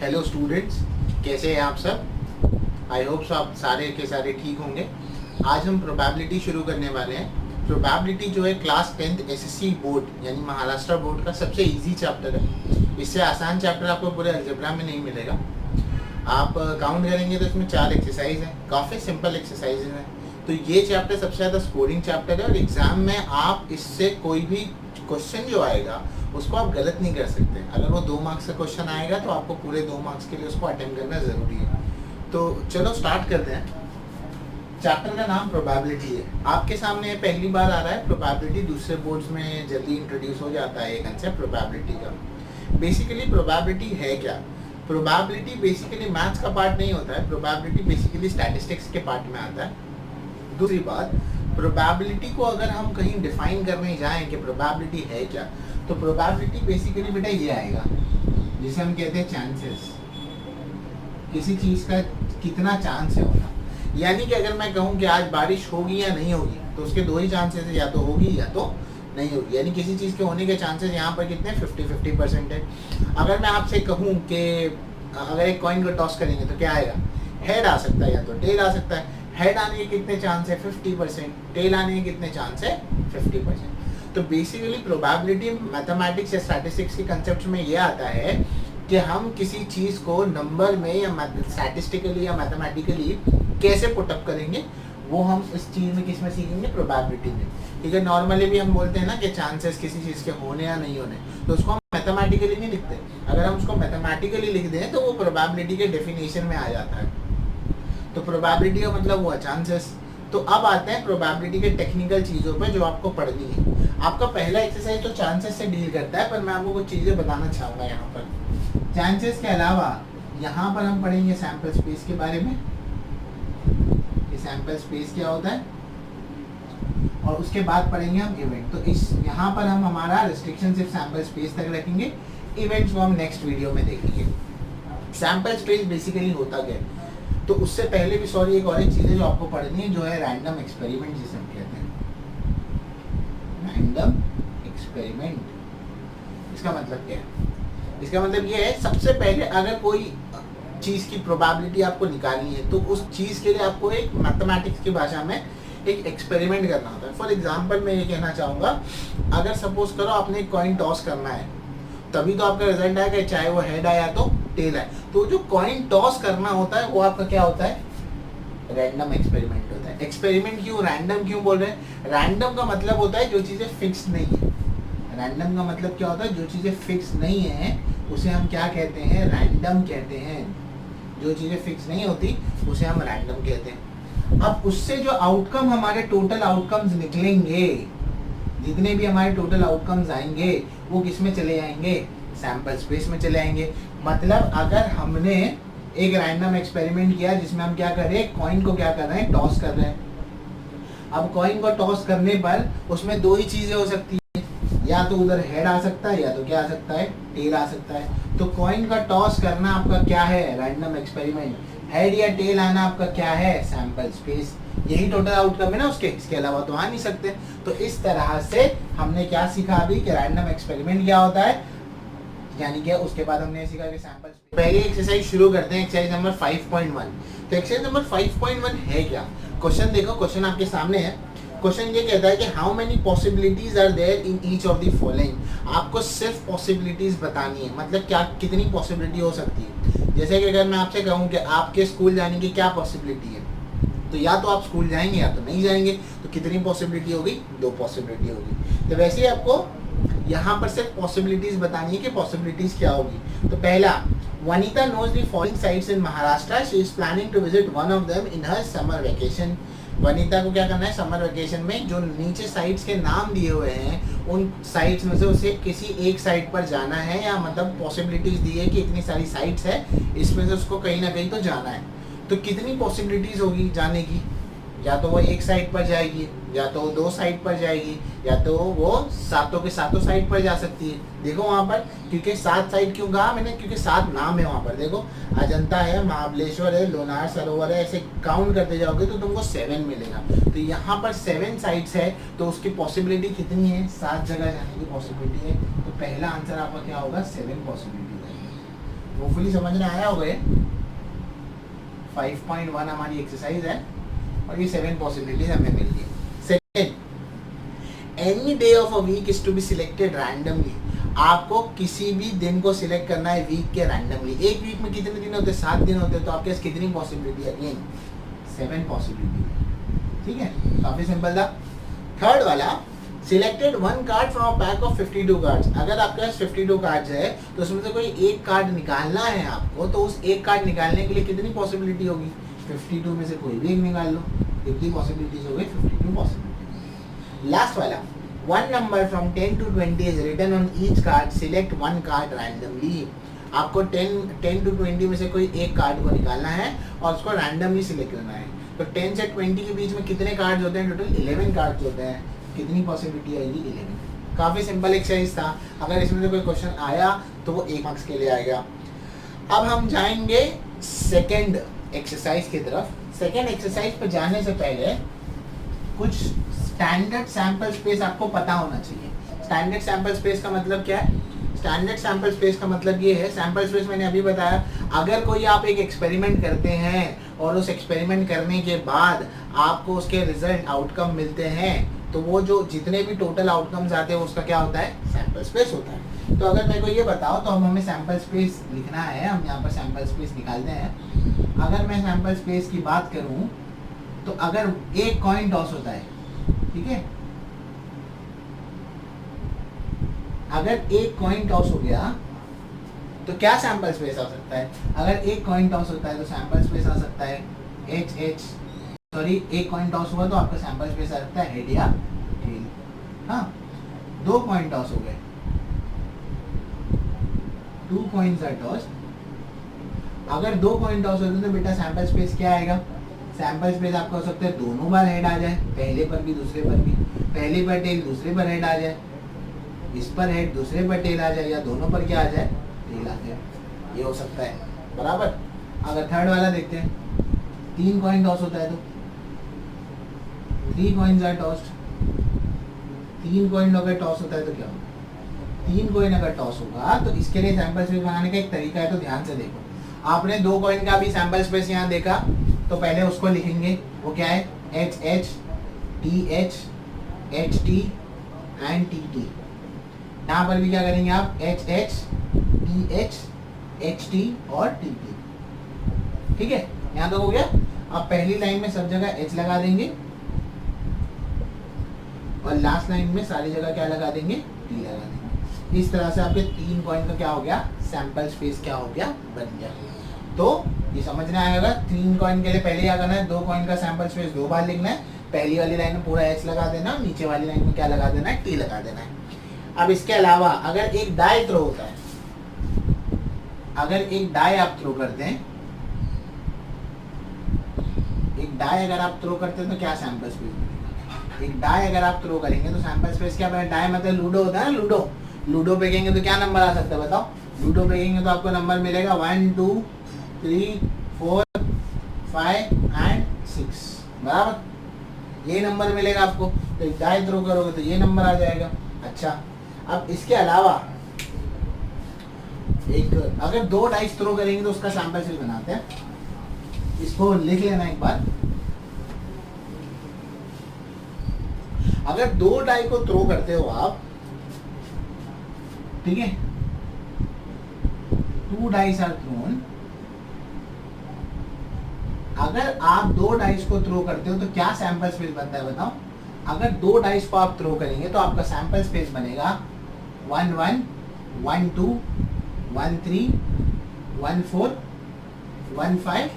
Hello students, कैसे हैं आप सब। आई होप सो आप सारे के सारे ठीक होंगे। आज हम प्रोबेबिलिटी शुरू करने वाले हैं। प्रोबेबिलिटी जो है क्लास 10th एसएससी बोर्ड यानी महाराष्ट्र बोर्ड का सबसे इजी चैप्टर है। इससे आसान चैप्टर आपको पूरे अलजेब्रा में नहीं मिलेगा। आप काउंट करेंगे तो इसमें 4 एक्सरसाइज हैं, काफ़ी सिंपल एक्सरसाइजेज हैं। तो ये चैप्टर सबसे ज़्यादा स्कोरिंग चैप्टर है और एग्ज़ाम में आप इससे कोई भी क्वेश्चन जो आएगा उसको आप गलत नहीं कर सकते। अगर वो 2 मार्क्स का क्वेश्चन आएगा तो आपको पूरे 2 मार्क्स के लिए उसको अटेम्प्ट करना ज़रूरी है। तो चलो स्टार्ट करते हैं। चैप्टर का नाम प्रोबेबिलिटी है। आपके सामने पहली बार आ रहा है प्रोबेबिलिटी। दूसरे बोर्ड्स में जल्दी इंट्रोड्यूस हो जाता है ये कंसेप्ट प्रोबेबिलिटी का। बेसिकली प्रोबेबिलिटी है क्या? प्रोबेबिलिटी बेसिकली मैथ्स का पार्ट नहीं होता है। प्रोबेबिलिटी बेसिकली स्टैटिस्टिक्स के पार्ट में आता है। दूसरी बात, प्रोबेबिलिटी को अगर हम कहीं डिफाइन करने जाएं कि प्रोबेबिलिटी है क्या, तो प्रोबेबिलिटी बेसिकली बेटा ये आएगा जिसे हम कहते हैं चांसेस। किसी चीज़ का कितना चांस है होना। यानी कि अगर मैं कहूँ कि आज बारिश होगी या नहीं होगी तो उसके 2 ही चांसेस है, या तो होगी या तो नहीं होगी। यानी किसी चीज़ के होने के चांसेस यहाँ पर कितने 50-50% है। अगर मैं आपसे कहूँ कि अगर एक कॉइन को टॉस करेंगे तो क्या आएगा? हेड आ सकता है या तो टेल आ सकता है। हेड आने के कितने चांस है? 50%। टेल आने के कितने चांस है? 50%। तो बेसिकली प्रोबेबिलिटी मैथमेटिक्स या स्टैटिस्टिक्स के कंसेप्ट में ये आता है कि हम किसी चीज़ को नंबर में या स्टैटिस्टिकली या मैथमेटिकली कैसे पुटअप करेंगे, वो हम इस चीज़ में किस में सीखेंगे? प्रोबेबिलिटी में। ठीक है, नॉर्मली भी हम बोलते हैं ना कि चांसेस किसी चीज़ के होने या नहीं होने, तो उसको हम मैथमेटिकली नहीं लिखते। अगर हम उसको मैथमेटिकली लिख दें तो वो प्रोबेबिलिटी के डेफिनेशन में आ जाता है। तो प्रोबेबिलिटी का मतलब हुआ चांसेस। तो अब आते हैं प्रोबेबिलिटी के टेक्निकल चीज़ों पे जो आपको पढ़नी है। आपका पहला एक्सरसाइज तो चांसेस से डील करता है, पर मैं आपको कुछ चीज़ें बताना चाहूँगा यहाँ पर। चांसेस के अलावा यहाँ पर हम पढ़ेंगे सैम्पल स्पेस के बारे में। ये सैम्पल स्पेस क्या होता है, और उसके बाद पढ़ेंगे हम इवेंट। तो इस यहाँ पर हम हमारा रिस्ट्रिक्शन सिर्फ सैम्पल स्पेस तक रखेंगे। इवेंट्स को हम नेक्स्ट वीडियो में देखेंगे। सैम्पल स्पेस बेसिकली होता क्या है, तो उससे पहले भी सॉरी एक और एक चीज़ है जो आपको पढ़नी है, जो है रैंडम एक्सपेरिमेंट जिसे हम कहते हैं। रैंडम एक्सपेरिमेंट, इसका मतलब क्या है? इसका मतलब ये है, सबसे पहले अगर कोई चीज़ की प्रोबेबिलिटी आपको निकालनी है तो उस चीज़ के लिए आपको एक मैथमेटिक्स की भाषा में एक एक्सपेरिमेंट करना होता है। फॉर एग्जांपल मैं ये कहना चाहूँगा, अगर सपोज करो आपने एक कॉइन टॉस करना है, तभी तो आपका रिजल्ट आएगा, चाहे वो हेड आया तो टेल आए। तो जो कॉइन टॉस करना होता है वो आपका क्या होता है? रैंडम एक्सपेरिमेंट होता है। एक्सपेरिमेंट क्यों रैंडम क्यों बोल रहे हैं? रैंडम का मतलब होता है जो चीज़ें फिक्स नहीं है। रैंडम का मतलब क्या होता है? जो चीज़ें फिक्स नहीं है उसे हम क्या कहते हैं? रैंडम कहते हैं। जो चीज़ें फिक्स नहीं होती उसे हम रैंडम कहते हैं। अब उससे जो आउटकम हमारे टोटल आउटकम्स निकलेंगे, जितने भी हमारे टोटल आउटकम्स आएंगे वो किस में चले जाएंगे? सैम्पल स्पेस में चले आएंगे। मतलब अगर हमने एक रैंडम एक्सपेरिमेंट किया जिसमें हम क्या कर रहे हैं? कॉइन को क्या कर रहे हैं? टॉस कर रहे हैं। अब कॉइन को टॉस करने पर उसमें 2 ही चीज़ें हो सकती है, या तो उधर हेड आ सकता है या तो क्या आ सकता है? टेल आ सकता है। तो कॉइन का टॉस करना आपका क्या है? Random experiment. हेड या टेल आना आपका क्या है? Sample space. यही टोटल आउटकम है ना उसके, इसके अलावा तो आ नहीं सकते। तो इस तरह से हमने क्या सीखा अभी कि रैंडम एक्सपेरिमेंट क्या होता है, यानी कि उसके बाद हमने सीखा कि सैंपल। पहले एक्सरसाइज शुरू करते हैं, एक्सरसाइज नंबर 5.1। तो एक्सरसाइज नंबर 5.1 है क्या? क्वेश्चन देखो, क्वेश्चन आपके सामने है। क्वेश्चन ये कहता है कि how many possibilities are there in each of the following. आपको सिर्फ पॉसिबिलिटीज बतानी है, मतलब क्या कितनी पॉसिबिलिटी हो सकती है। जैसे कि अगर मैं आपसे कहूँ कि आपके स्कूल जाने की क्या पॉसिबिलिटी है, तो या तो आप स्कूल जाएंगे या तो नहीं जाएंगे। तो कितनी पॉसिबिलिटी होगी? 2 पॉसिबिलिटी होगी। तो वैसे ही आपको यहाँ पर सिर्फ पॉसिबिलिटीज बतानी है कि पॉसिबिलिटीज क्या होगी। तो पहला, Vanita knows the following sites in Maharashtra, she is planning to visit one of them in her summer vacation. Vanita को क्या करना है? समर वेकेशन में जो नीचे साइट्स के नाम दिए हुए हैं उन साइट्स में से उसे किसी एक साइट पर जाना है, या मतलब पॉसिबिलिटीज दी है कि इतनी सारी साइट्स है, इसमें से उसको कहीं ना कहीं तो जाना है। तो कितनी पॉसिबिलिटीज होगी जाने की? या तो वो एक साइट पर जाएगी, या तो वो 2 साइट पर जाएगी, या तो वो सातों के सातों साइट पर जा सकती है। देखो वहाँ पर, क्योंकि 7 साइट क्यों कहा मैंने? क्योंकि 7 नाम है वहाँ पर। देखो अजंता है, महाबलेश्वर है, लोनार सरोवर है, ऐसे काउंट करते जाओगे तो तुमको 7 मिलेगा। तो यहाँ पर 7 साइट्स है, तो उसकी पॉसिबिलिटी कितनी है? 7 जगह जाने की पॉसिबिलिटी है। तो पहला आंसर आपका क्या होगा? 7 पॉसिबिलिटी। होपफुली समझ में आया होगा। 5.1 हमारी एक्सरसाइज है और ये 7 पॉसिबिलिटीज हमें मिल गई। Second, any day of a week is to be selected randomly. आपको किसी भी दिन को सिलेक्ट करना है वीक के रैंडमली। एक वीक में कितने दिन होते हैं? 7 दिन होते हैं, तो आपके पास कितनी पॉसिबिलिटी है? Again 7 possibility. ठीक है, काफी सिंपल था। थर्ड वाला, selected one card from a pack of 52 cards. अगर आपके पास 52 कार्ड्स है तो उसमें से कोई एक कार्ड निकालना है आपको, तो उस एक कार्ड निकालने के लिए कितनी पॉसिबिलिटी होगी? 52 में से कोई भी एक निकाल लो। कितनी पॉसिबिलिटीज हो गई? 52 पॉसिबिलिटीज। लास्ट वाला, one number from 10 to 20 is written on each card, select one card randomly. आपको 10 to 20 में से कोई एक कार्ड को निकालना है और उसको रैंडमली सिलेक्ट करना है। तो 10 से 20 के बीच में कितने कार्ड्स होते हैं? टोटल 11 कार्ड्स होते हैं। कितनी पॉसिबिलिटी आएगी? 11। काफी सिंपल एक्सरसाइज था। अगर इसमें से कोई क्वेश्चन आया तो वो 1 मार्क्स के लिए आएगा। अब हम जाएंगे सेकेंड एक्सरसाइज की तरफ। सेकेंड एक्सरसाइज पर जाने से पहले कुछ स्टैंडर्ड सैंपल स्पेस आपको पता होना चाहिए। स्टैंडर्ड सैंपल स्पेस का मतलब क्या है? स्टैंडर्ड सैंपल स्पेस का मतलब ये है, सैंपल स्पेस मैंने अभी बताया, अगर कोई आप एक एक्सपेरिमेंट करते हैं और उस एक्सपेरिमेंट करने के बाद आपको उसके रिजल्ट आउटकम मिलते हैं, तो वो जो जितने भी टोटल आउटकम्स आते हैं उसका क्या होता है? सैंपल स्पेस होता है। तो अगर मेरे को ये बताओ तो हमें सैंपल स्पेस लिखना है। हम यहाँ पर सैंपल स्पेस निकालते हैं। अगर मैं सैंपल स्पेस की बात करूँ तो अगर एक कॉइन टॉस होता है, ठीक है, अगर एक कॉइन टॉस हो गया तो क्या सैंपल स्पेस आ सकता है? अगर एक कॉइन टॉस होता है तो सैंपल स्पेस आ सकता है एक कॉइन टॉस हुआ तो आपका सैंपल स्पेस आ सकता है हेड या टेल। हाँ, 2 कॉइन टॉस हो गए, 2 कॉइन्स आर टॉस। अगर 2 कॉइन टॉस होते तो बेटा सैंपल स्पेस क्या आएगा? सैंपल स्पेस आपका हो सकता है दोनों बार हेड आ जाए, पहले पर भी दूसरे पर भी, पहले पर टेल दूसरे पर हेड आ जाए, इस पर हेड दूसरे पर टेल आ जाए, या दोनों पर क्या आ जाए? टेल आ जाए। ये हो सकता है, बराबर। अगर थर्ड वाला देखते हैं, 3 कॉइन टॉस होता है तो 3 कॉइन्स आर टॉस्ड। 3 कॉइन अगर टॉस होता है तो क्या होगा? 3 कॉइन अगर टॉस होगा तो इसके लिए सैंपल स्पेस बनाने का एक तरीका है, तो ध्यान से देखो। आपने 2 कॉइन का भी सैंपल स्पेस यहाँ देखा, तो पहले उसको लिखेंगे। वो क्या है? HH, TH, HT and TT। यहाँ पर भी क्या करेंगे आप? HH, TH, HT और TT। ठीक है, यहाँ तक हो गया। अब पहली लाइन में सब जगह H लगा देंगे और लास्ट लाइन में सारी जगह क्या लगा देंगे? T लगा देंगे। इस तरह से आपके 3 कॉइन का क्या हो गया? सैंपल स्पेस क्या हो गया? बन गया। तो ये समझना आएगा, 3 कॉइन के लिए पहले क्या करना है? 2 कॉइन का सैंपल स्पेस 2 बार लिखना है। पहली वाली लाइन में पूरा H लगा देना, नीचे वाली लाइन में क्या लगा देना है? T लगा देना है। अब इसके अलावा अगर एक डाई थ्रो होता है, अगर एक डाई आप थ्रो करते हैं, एक डाई अगर आप थ्रो करते हैं तो क्या सैंपल स्पेस बनेगा? एक डाई अगर आप थ्रो करेंगे तो सैंपल स्पेस क्या बनेगा? डाई मतलब लूडो होता है ना, लूडो। लूडो फेंकेंगे तो क्या नंबर आ सकता है बताओ? लूडो फेंकेंगे तो आपको नंबर मिलेगा 1 2 3 4 5 एंड 6, बराबर। ये नंबर मिलेगा आपको। तो एक डाई थ्रो करोगे तो ये नंबर आ जाएगा। अच्छा, अब इसके अलावा एक अगर 2 डाइस थ्रो करेंगे तो उसका सैंपल स्पेस बनाते हैं। इसको लिख लेना एक बार। अगर 2 डाई को थ्रो करते हो आप, ठीक है, 2 डाइस आर थ्रोन। अगर आप 2 डाइस को थ्रो करते हो तो क्या सैंपल स्पेस बनता है बताओ? अगर 2 डाइस को आप थ्रो करेंगे तो आपका सैंपल स्पेस बनेगा 1 1 1 2 1 3 1 4 1 5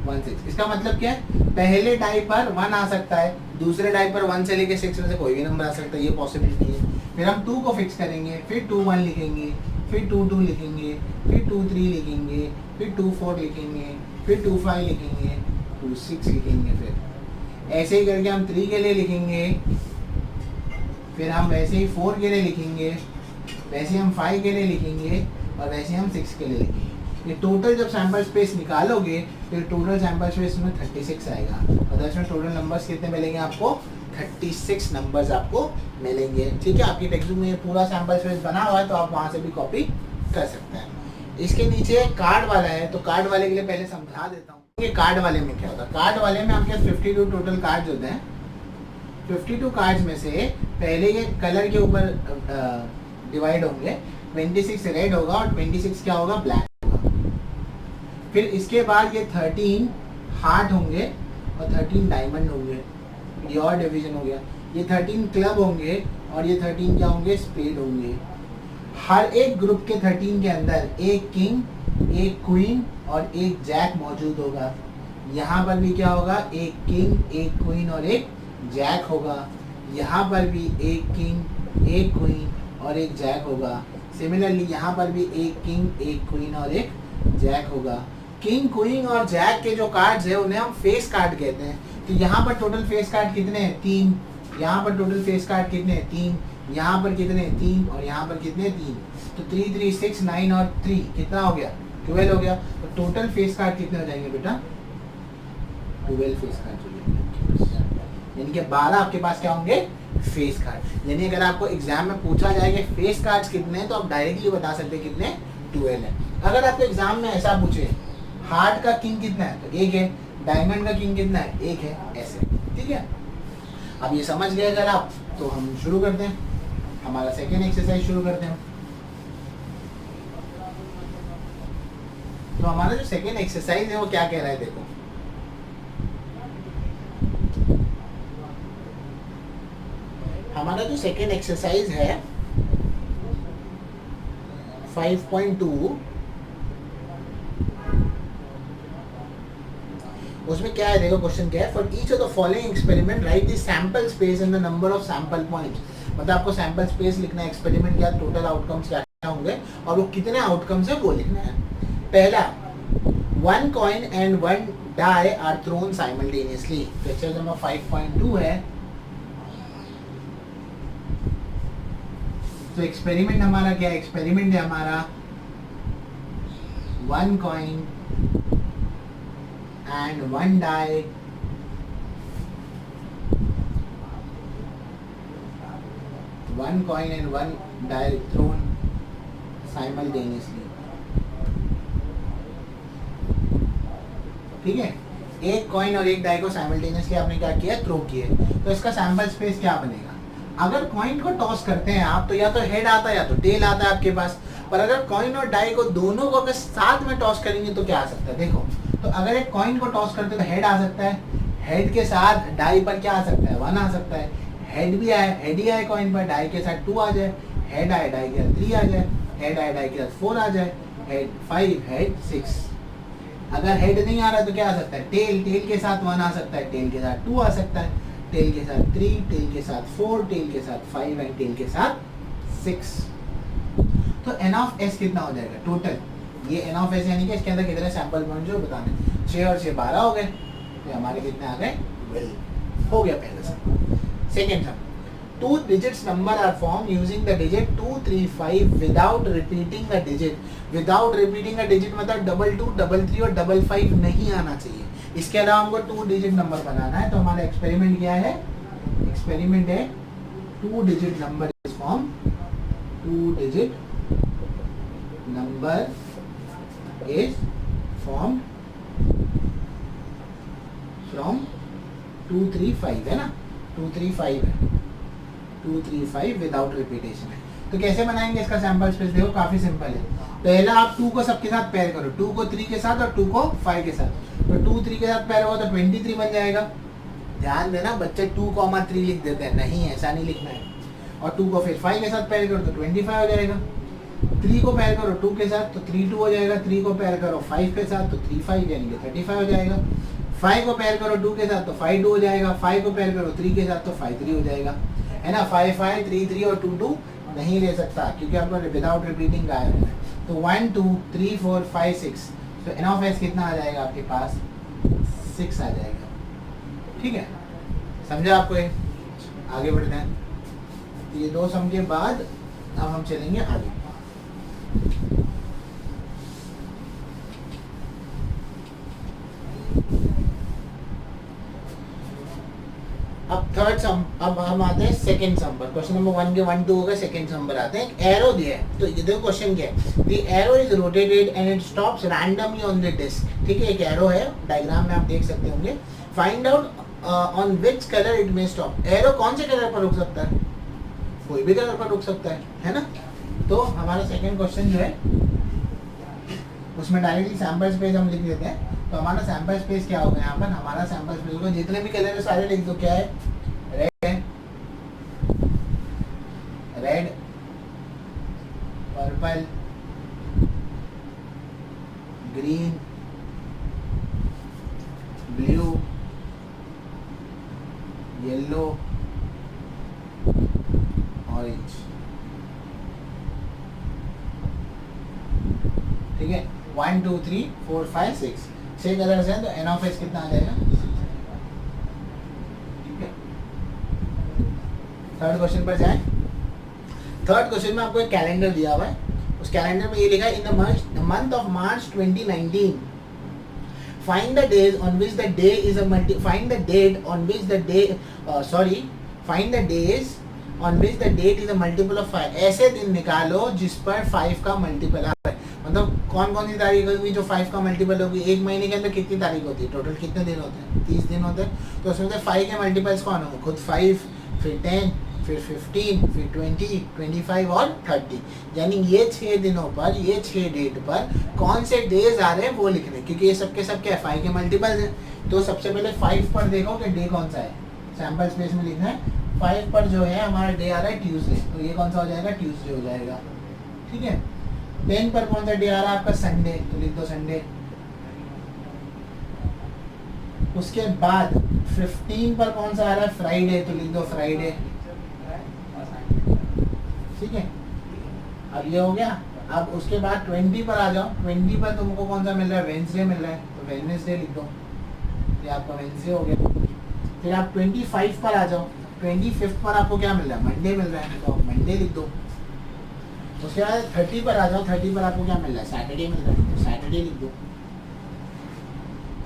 1 6। इसका मतलब क्या है? पहले डाई पर 1 आ सकता है, दूसरे डाई पर 1 से लेके 6 में से कोई भी नंबर आ सकता है। ये पॉसिबिलिटी है। फिर हम 2 को फिक्स करेंगे, फिर 2 1 लिखेंगे, फिर 2 2 लिखेंगे, फिर 2 3 लिखेंगे, फिर 2 4 लिखेंगे, फिर 2 5 लिखेंगे, 2 6 लिखेंगे। फिर ऐसे ही करके हम 3 के लिए लिखेंगे, फिर हम वैसे ही 4 के लिए लिखेंगे, वैसे ही हम 5 के लिए लिखेंगे और वैसे ही हम 6 के लिए लिखेंगे। ये टोटल जब सैंपल स्पेस निकालोगे तो टोटल सैंपल स्पेस में 36 आएगा। और इसमें टोटल नंबर्स कितने मिलेंगे आपको? 36 नंबर्स आपको मिलेंगे। ठीक है, आपकी टेक्स्ट बुक में पूरा सैंपल स्पेस बना हुआ है, तो आप वहाँ से भी कॉपी कर सकते हैं। इसके नीचे कार्ड वाला है, तो कार्ड वाले के लिए पहले समझा देता हूँ कि कार्ड वाले में क्या होता है। कार्ड वाले में आपके 52 टोटल कार्ड्स होते हैं। 52 कार्ड्स में से पहले ये कलर के ऊपर डिवाइड होंगे। 26 रेड होगा और 26 क्या होगा, ब्लैक होगा। फिर इसके बाद ये 13 हार्ट होंगे और 13 डायमंड होंगे। ये और डिवीजन हो गया। ये 13 क्लब होंगे और ये 13 क्या होंगे, स्पेड होंगे। हर एक ग्रुप के 13 के अंदर एक किंग, एक क्वीन और एक जैक मौजूद होगा। यहाँ पर भी क्या होगा, एक किंग, एक क्वीन और एक जैक होगा। यहाँ पर भी एक किंग, एक क्वीन और एक जैक होगा। सिमिलरली यहाँ पर भी एक किंग, एक क्वीन और एक जैक होगा। किंग, क्वीन और जैक के जो कार्ड्स है उन्हें हम फेस कार्ड कहते हैं। तो यहाँ पर टोटल फेस कार्ड कितने हैं, 3। यहाँ पर टोटल फेस कार्ड कितने हैं, 3। यहाँ पर कितने, 3 और यहाँ पर कितने, 3। तो 3 3 6 9 और 3 कितना हो गया, 12 हो गया। तो टोटल फेस कार्ड कितने हो जाएंगे बेटा, 12 फेस कार्ड हो जाएंगे। यानी कि 12 आपके पास क्या होंगे, फेस कार्ड। यानी अगर आपको एग्जाम में पूछा जाए कि फेस कार्ड्स कितने हैं तो आप डायरेक्टली बता सकते हैं कितने, 12 है। अगर आपको एग्जाम में ऐसा पूछे हार्ट का किंग कितना है तो 1 है, डायमंड का किंग कितना है, 1 है, ऐसे। ठीक है, अब ये समझ गए अगर आप, तो हम शुरू करते हैं हमारा सेकेंड एक्सरसाइज शुरू करते हैं। तो हमारा जो सेकेंड एक्सरसाइज है वो क्या कह रहा है, देखो हमारा जो सेकेंड एक्सरसाइज है 5.2, उसमें क्या है, देखो क्वेश्चन क्या है। For each of the following experiment right the sample space and the number of sample points. मतलब आपको सैंपल स्पेस लिखना है, एक्सपेरिमेंट क्या, टोटल आउटकम्स क्या क्या होंगे और वो कितने आउटकम्स है वो लिखना है। पहला, 1 coin and 1 die are thrown simultaneously. तो एक्सरसाइज नंबर 5.2 है। तो एक्सपेरिमेंट हमारा क्या है, एक्सपेरिमेंट है हमारा 1 coin and 1 die one coin and 1 die thrown simultaneously। ठीक है, एक कॉइन और एक डाई को साइमल्टेनियसली आपने क्या किया, थ्रो किए। तो इसका सैंपल स्पेस क्या बनेगा। अगर कॉइन को टॉस करते हैं आप तो या तो हेड आता है या तो टेल आता है आपके पास। पर अगर कॉइन और डाई को दोनों को अगर साथ में टॉस करेंगे तो क्या आ सकता है, देखो। तो अगर एक कॉइन को टॉस करते तो हेड आ सकता है, हेड के साथ डाई पर क्या आ सकता है, 1 आ सकता है। हेड भी आए, हेड ही आए कॉइन पर, डाई के साथ 2 आ जाए, हेड आए डाई के साथ 3 आ जाए, हेड आए डाई के साथ 4 आ जाए, हेड 5, हेड 6। अगर हेड नहीं आ रहा तो क्या आ सकता है, टेल, टेल के साथ 1 आ सकता है, टेल के साथ 2 आ सकता है, टेल के साथ 3, टेल के साथ 4, टेल के साथ 5 एंड टेल के साथ 6। तो एन ऑफ एस कितना हो जाएगा टोटल, ये एन ऑफ एस यानी कि इसके अंदर कितने सैंपल पॉइंट जो बताने, 6 और 6 12 हो गए। तो हमारे कितने आ गए, 12 हो गया पहले सम। Second sum, 2 digits number are formed using the digit 2 3 5 without repeating a digit। without repeating a digit मतलब 2 2 3 3 और 5 5 नहीं आना चाहिए। इसके अलावा हमको 2 digit नंबर बनाना है। तो हमारा एक्सपेरिमेंट क्या है, एक्सपेरिमेंट है 2 digit number is formed, 2 digit number is formed from 2 3 5 है ना, 2 3 5 है, 2 3 5 विदाउट रिपीटेशन है। तो कैसे बनाएंगे इसका सैंपल स्पेस, देखो काफी सिंपल है। पहला आप 2 को सबके साथ पेयर करो, 2 को 3 के साथ और 2 को 5 के साथ। तो 2 3 के साथ पेयर होगा तो 23 बन जाएगा। ध्यान देना बच्चे 2,3 लिख देते हैं, नहीं ऐसा नहीं लिखना है। और 2 को फिर 5 के साथ पेयर करो तो 25 हो जाएगा। 3 को पेयर करो 2 के साथ तो 3 2 हो जाएगा। 3 को पेयर करो 5 के साथ तो 3 5 यानी कि 35 हो जाएगा। 5 को पेयर करो 2 के साथ तो 5 2 हो जाएगा। 5 को पेयर करो 3 के साथ तो 5 3 हो जाएगा, है ना। 5 5 3 3 और 2 2 नहीं ले सकता क्योंकि आपको विदाउट रिपीटिंग का है। तो 1 2 3 4 5 6, तो एन ऑफ एस कितना आ जाएगा आपके पास, 6 आ जाएगा। ठीक है, समझा आपको ये। आगे बढ़ते हैं। ये 2 सम के बाद अब हम चलेंगे आगे। अब हम आते हैं सेकंड सम पर। क्वेश्चन नंबर 1 के 1 2 हो गए, सेकंड सम पर आते हैं। एक एरो दिया है, तो ये देखो क्वेश्चन क्या है, the arrow is rotated and it stops randomly on the disc. ठीक है, एक एरो है, डायग्राम में आप देख सकते होंगे। Find out on which colour it may stop. Arrow कौन से कलर पर रुक सकता है? कोई भी कलर पर रुक सकता है ना। तो हमारा सेकंड क्वेश्चन जो है उसमें डायरेक्टली सैंपल स्पेस हम लिख देते हैं। तो हमारा सैंपल स्पेस क्या होगा, यहाँ पर हमारा सैंपल स्पेस होगा, जितने भी कलर है सारे लिख दो। क्या है? Red, red, purple, green, blue, yellow, orange. ठीक है, 1 2 3 4 5 6 6 कलर्स हैं, तो एन ऑफ एस कितना आ जाएगा? ठीक है, थर्ड क्वेश्चन पर जाएं। थर्ड क्वेश्चन में आपको एक कैलेंडर दिया हुआ है, उस कैलेंडर में ये लिखा है in the month of March 2019 find the days on which the day is a find the date on which the day find the days on which the date is a multiple of 5। ऐसे दिन निकालो जिस पर 5 का multiple आ रहा है। मतलब कौन कौन सी तारीख होगी जो 5 का मल्टीपल होगी? एक महीने के अंदर कितनी तारीख होती है? टोटल कितने दिन होते हैं? 30 दिन होते हैं। तो उसमें से 5 के मल्टीपल्स कौन होंगे? खुद 5, फिर 10, फिर 15, फिर 20, 25 और 30। यानी ये 6 दिनों पर, ये 6 डेट पर कौन से डेज आ रहे हैं वो लिखने, क्योंकि ये सब के सब क्या है? 5 के मल्टीपल्स हैं। तो सबसे पहले 5 पर देखो कि डे कौन सा है, सैम्पल स्पेस में लिखना है। 5 पर जो है हमारा डे आ रहा है ट्यूसडे, तो ये कौन सा हो जाएगा? ट्यूसडे हो जाएगा। ठीक है, 10 पर कौन सा डे आ रहा है आपका? संडे, तो लिख दो संडे। उसके बाद 15 पर कौन सा आ रहा है? फ्राइडे, तो लिख दो फ्राइडे। ठीक है, अब ये हो गया। अब उसके बाद 20 पर आ जाओ। 20 पर तुमको कौन सा मिल रहा है? वेडनेसडे मिल रहा है, तो वेडनेसडे लिख दो, ये आपका वेडनेसडे हो गया। फिर आप 25 पर आ जाओ। 25 पर आपको क्या मिल रहा है? मंडे मिल रहा है, तो मंडे लिख दो। उसके बाद 30 पर आ जाओ। 30 पर आपको क्या मिल रहा है? सैटरडे मिल रहा है, तो सैटरडे लिख दो।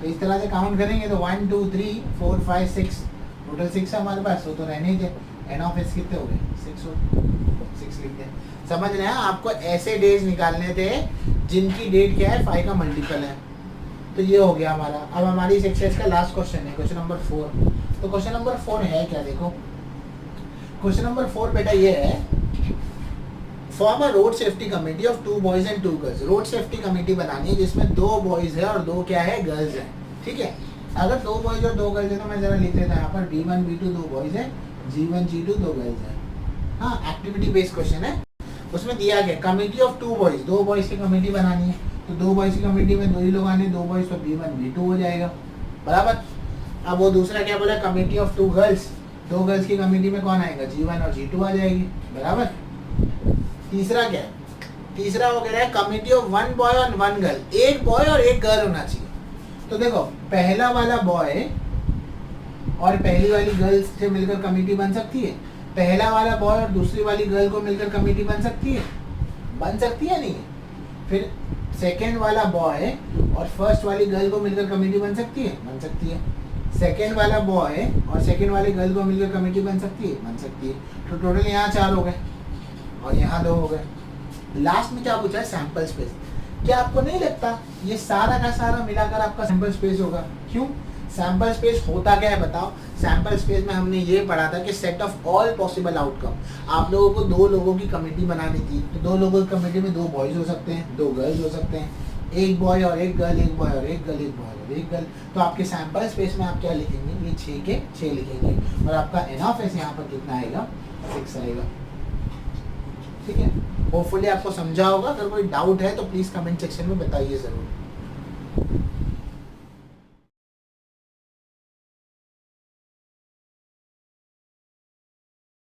तो इस तरह से काउंट करेंगे तो 1 2 3 4 5 6 टोटल 6 है हमारे पास, तो रहने ही थे। एन ऑफ एस कितने हो गए? 6 लिख दे। समझ रहे हैं? आपको ऐसे डेज निकालने थे जिनकी डेट क्या है? 5 का मल्टीपल है। तो ये हो गया हमारा। अब हमारी इस एक्सरसाइज का लास्ट क्वेश्चन है, क्वेश्चन नंबर 4। तो क्वेश्चन नंबर 4 है क्या? देखो क्वेश्चन नंबर 4 बेटा ये है, form a road safety committee of 2 boys and 2 girls. Road safety committee बनानी है जिसमें 2 बॉयज है और 2 क्या है? गर्ल्स है। ठीक है, अगर 2 बॉयज और 2 गर्ल्स है तो मैं जरा लिख देता हूँ यहाँ पर B1 B2 2 बॉयज है, G1 G2 2 गर्ल्स है। हाँ, एक्टिविटी बेस्ड क्वेश्चन है। उसमें दिया गया कमेटी ऑफ 2 बॉयज, 2 बॉयज की कमेटी बनानी है। तो 2 बॉयज की कमेटी में 2 ही लोग आने, 2 बॉयज तो B1 B2 हो जाएगा, बराबर। अब वो दूसरा क्या बोला? कमेटी ऑफ 2 गर्ल्स, 2 गर्ल्स की कमेटी में कौन आएगा? G1 और G2 आ जाएगी, बराबर। तीसरा क्या है? तीसरा हो गया है कमेटी ऑफ 1 बॉय और 1 गर्ल, एक बॉय और एक गर्ल होना चाहिए। तो देखो पहला वाला बॉय और पहली वाली गर्ल से मिलकर कमेटी बन सकती है, पहला वाला बॉय और दूसरी वाली गर्ल को मिलकर कमेटी बन सकती है, बन सकती है नहीं? फिर सेकेंड वाला बॉय और फर्स्ट वाली गर्ल को मिलकर कमेटी बन सकती है, बन सकती है। सेकेंड वाला बॉय और सेकेंड वाली गर्ल को मिलकर कमेटी बन सकती है, बन सकती है। तो टोटल यहाँ 4 हो गए और यहाँ 2 हो गए। लास्ट में क्या पूछा है? Sample space. क्या आपको नहीं लगता ये सारा का सारा मिलाकर आपका सैंपल स्पेस होगा? क्यों? सैंपल स्पेस होता क्या है बताओ? सैंपल स्पेस में हमने ये पढ़ा था कि set of all possible outcome. आप लोगों को 2 लोगों की कमेटी बनानी थी, तो 2 लोगों की कमेटी में 2 बॉयज हो सकते हैं, 2 गर्ल्स हो सकते हैं, एक बॉय और एक गर्ल, एक बॉय और एक गर्ल, एक बॉय और एक गर्ल। तो आपके सैंपल स्पेस में आप क्या लिखेंगे? ये 6 के 6 लिखेंगे और आपका एन ऑफ एस यहाँ पर कितना आएगा? 6 आएगा। ठीक है, होपफुली आपको समझा होगा। अगर कोई डाउट है तो प्लीज़ कमेंट सेक्शन में बताइए ज़रूर।